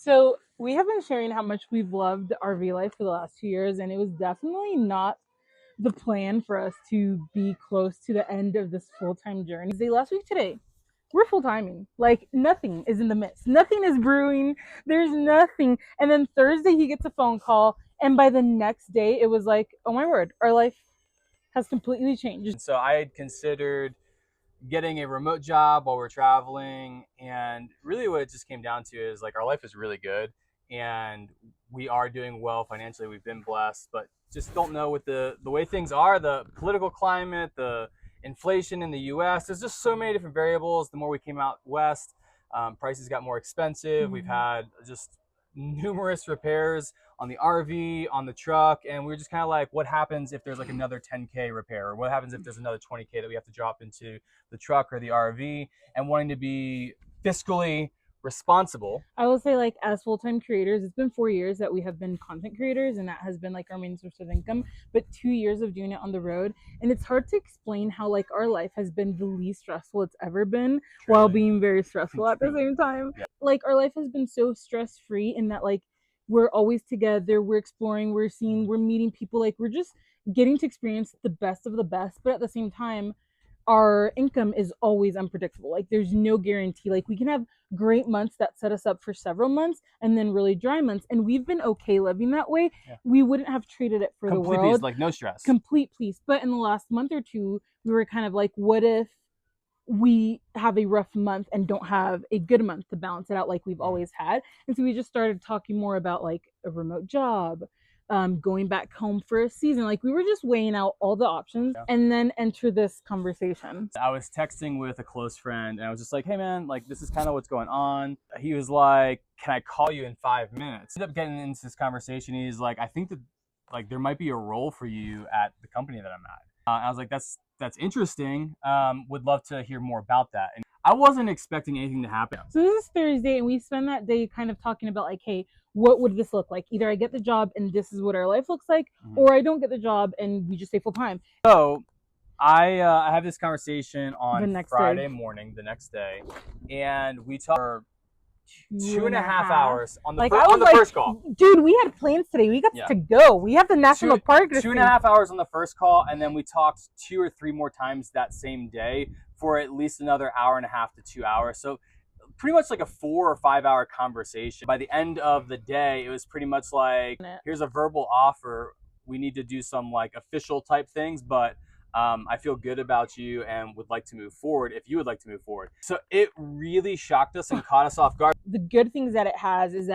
So we have been sharing how much we've loved RV life for the last 2 years, and it was definitely not the plan for us to be close to the end of this full-time journey. Last week today, we're full-timing. Like nothing is in the midst. Nothing is brewing. There's nothing. And then Thursday he gets a phone call, and by the next day it was like, oh my word, our life has completely changed. So I had considered getting a remote job while we're traveling, and really what it just came down to is like our life is really good and we are doing well financially. We've been blessed, but just don't know with the way things are, the political climate, the inflation in the US. There's just so many different variables. The more we came out west, prices got more expensive. We've had just numerous repairs on the RV, on the truck, and we were just kind of like, what happens if there's like another 10K repair? Or what happens if there's another 20K that we have to drop into the truck or the RV? And wanting to be fiscally responsible. I will say, like, as full-time creators, it's been 4 years that we have been content creators, and that has been like our main source of income, but 2 years of doing it on the road, and it's hard to explain how like our life has been the least stressful it's ever been, while being very stressful at the same time. Like our life has been so stress-free in that like we're always together, we're exploring, we're seeing, we're meeting people, like we're just getting to experience the best of the best, but at the same time our income is always unpredictable. Like there's no guarantee. Like we can have great months that set us up for several months and then really dry months, and we've been okay living that way. We wouldn't have traded it for Complete the world. peace, like no stress. Complete peace. But in the last month or two, we were kind of like, what if we have a rough month and don't have a good month to balance it out like we've always had? And so we just started talking more about like a remote job, going back home for a season. Like we were just weighing out all the options, and then enter this conversation. I was texting with a close friend and I was just like, hey man, like this is kind of what's going on. He was like, can I call you in 5 minutes? Ended up getting into this conversation. He's like, I think that like there might be a role for you at the company that I'm at. I was like, that's interesting. Would love to hear more about that. And I wasn't expecting anything to happen. So this is Thursday, and we spend that day kind of talking about like, hey, what would this look like? Either I get the job and this is what our life looks like, or I don't get the job and we just stay full time. So I have this conversation on Friday morning, the next day, and we talked for 2.5 hours on the, like, on the first call. Dude, we had plans today. We got to go. We have the national park. 2.5 hours on the first call, and then we talked 2 or 3 more times that same day for at least another 1.5 to 2 hours. So pretty much like a 4 or 5 hour conversation. By the end of the day, it was pretty much like, here's a verbal offer. We need to do some like official type things, but I feel good about you and would like to move forward if you would like to move forward. So it really shocked us and caught us off guard. The good things that it has is that